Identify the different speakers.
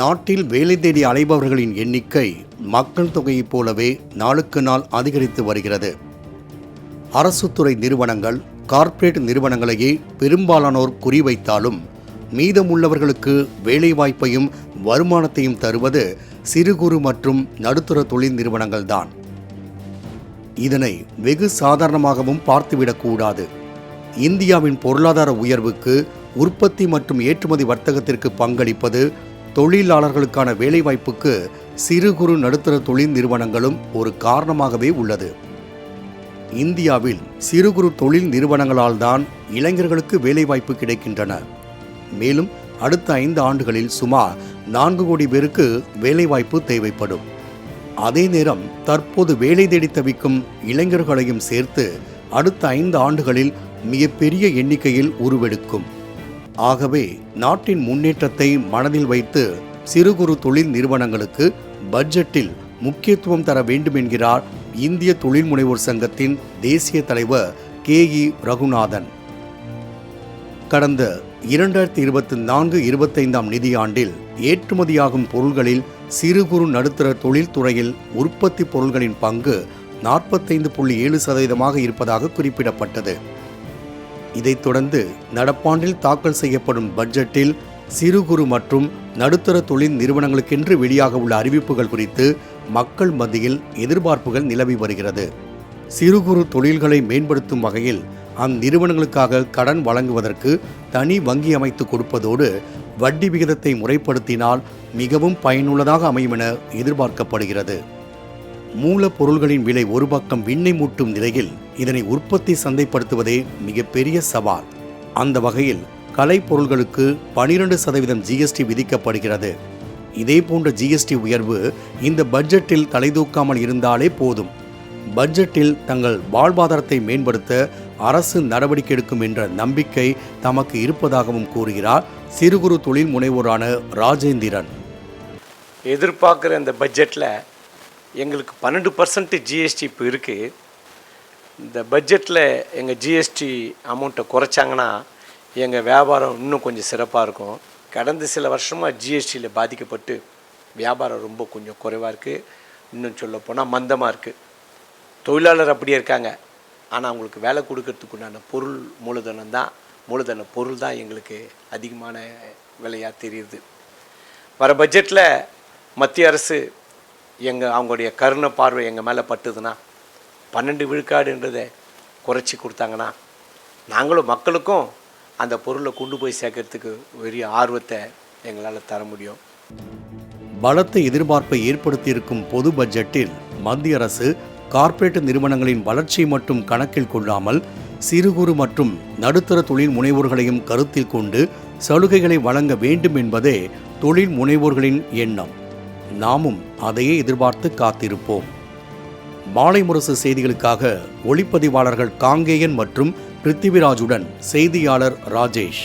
Speaker 1: நாட்டில் வேலை தேடி அலைபவர்களின் எண்ணிக்கை மக்கள் தொகையைப் போலவே நாளுக்கு நாள் அதிகரித்து வருகிறது. அரசுத்துறை நிறுவனங்கள், கார்ப்பரேட் நிறுவனங்களையே பெரும்பாலானோர் குறிவைத்தாலும் மீதமுள்ளவர்களுக்கு வேலைவாய்ப்பையும் வருமானத்தையும் தருவது சிறு குறு மற்றும் நடுத்தர தொழில் நிறுவனங்கள்தான். இதனை வெகு சாதாரணமாகவும் பார்த்துவிடக்கூடாது. இந்தியாவின் பொருளாதார உயர்வுக்கு உற்பத்தி மற்றும் ஏற்றுமதி வர்த்தகத்திற்கு பங்களிப்பது, தொழிலாளர்களுக்கான வேலைவாய்ப்புக்கு சிறு குறு நடுத்தர தொழில் நிறுவனங்களும் ஒரு காரணமாகவே உள்ளது. இந்தியாவில் சிறு குறு தொழில் நிறுவனங்களால் தான் இளைஞர்களுக்கு வேலைவாய்ப்பு கிடைக்கின்றன. மேலும் அடுத்த 5 ஆண்டுகளில் சுமார் 4 கோடி பேருக்கு வேலைவாய்ப்பு தேவைப்படும். அதே நேரம் தற்போது வேலை தேடி தவிக்கும் இளைஞர்களையும் சேர்த்து அடுத்த 5 ஆண்டுகளில் மிகப்பெரிய எண்ணிக்கையில் உருவெடுக்கும். ஆகவே நாட்டின் முன்னேற்றத்தை மனதில் வைத்து சிறு குறு தொழில் நிறுவனங்களுக்கு பட்ஜெட்டில் முக்கியத்துவம் தர வேண்டும் என்கிறார் இந்திய தொழில் முனைவோர் சங்கத்தின் தேசிய தலைவர் KE ரகுநாதன். கடந்த 2024-25 நிதியாண்டில் ஏற்றுமதியாகும் பொருள்களில் சிறு குறு நடுத்தர தொழில்துறையில் உற்பத்தி பொருள்களின் பங்கு 45.7% இருப்பதாக குறிப்பிடப்பட்டது. இதைத் தொடர்ந்து நடப்பாண்டில் தாக்கல் செய்யப்படும் பட்ஜெட்டில் சிறு குறு மற்றும் நடுத்தர தொழில் நிறுவனங்களுக்கென்று வெளியாக உள்ள அறிவிப்புகள் குறித்து மக்கள் மத்தியில் எதிர்பார்ப்புகள் நிலவி வருகிறது. சிறு குறு தொழில்களை மேம்படுத்தும் வகையில் அந்நிறுவனங்களுக்காக கடன் வழங்குவதற்கு தனி வங்கி அமைத்து கொடுப்பதோடு வட்டி விகிதத்தை முறைப்படுத்தினால் மிகவும் பயனுள்ளதாக அமையும் என எதிர்பார்க்கப்படுகிறது. மூலப்பொருள்களின் விலை ஒரு பக்கம் விண்ணை மூட்டும் நிலையில் இதனை உற்பத்தி சந்தைப்படுத்துவதே மிகப்பெரிய சவால். அந்த வகையில் கலைப்பொருள்களுக்கு 12% GST விதிக்கப்படுகிறது. இதேபோன்ற GST உயர்வு இந்த பட்ஜெட்டில் தலைதூக்காமல் இருந்தாலே போதும். பட்ஜெட்டில் தங்கள் வாழ்வாதாரத்தை மேம்படுத்த அரசு நடவடிக்கை எடுக்கும் என்ற நம்பிக்கை தமக்கு இருப்பதாகவும் கூறுகிறார் சிறு குறு தொழில் முனைவோரான ராஜேந்திரன்.
Speaker 2: எதிர்பார்க்குற இந்த பட்ஜெட்டில் எங்களுக்கு 12% GST இப்போ இருக்குது. இந்த பட்ஜெட்டில் எங்கள் GST அமௌண்ட்டை குறைச்சாங்கன்னா எங்கள் வியாபாரம் இன்னும் கொஞ்சம் சிறப்பாக இருக்கும். கடந்த சில வருஷமாக GSTயில் பாதிக்கப்பட்டு வியாபாரம் ரொம்ப கொஞ்சம் குறைவாக இருக்குது. இன்னும் சொல்ல போனால் மந்தமாக இருக்குது. தொழிலாளர் அப்படியே இருக்காங்க. ஆனால் அவங்களுக்கு வேலை கொடுக்கறதுக்குண்டான மூலதன பொருள் தான் எங்களுக்கு அதிகமான விலையாக தெரியுது. வர பட்ஜெட்டில் மத்திய அரசு அவங்களுடைய கருணை பார்வை எங்கள் மேலே பட்டுதுன்னா 12 விழுக்காடுன்றதை குறைச்சி கொடுத்தாங்கன்னா நாங்களும் மக்களுக்கும் அந்த பொருளை கொண்டு போய் சேர்க்கறதுக்கு பெரிய ஆர்வத்தை எங்களால் தர முடியும்.
Speaker 1: பலத்த எதிர்பார்ப்பை ஏற்படுத்தியிருக்கும் பொது பட்ஜெட்டில் மத்திய அரசு கார்ப்பரேட் நிறுவனங்களின் வளர்ச்சி மற்றும் கணக்கில் கொள்ளாமல் சிறு குறு மற்றும் நடுத்தர தொழில் முனைவோர்களையும் கருத்தில் கொண்டு சலுகைகளை வழங்க வேண்டும் என்பதே தொழில் முனைவோர்களின் எண்ணம். நாமும் அதையே எதிர்பார்த்து காத்திருப்போம். மாலை முரசு செய்திகளுக்காக ஒளிப்பதிவாளர்கள் காங்கேயன் மற்றும் பிருத்திவிராஜுடன் செய்தியாளர் ராஜேஷ்.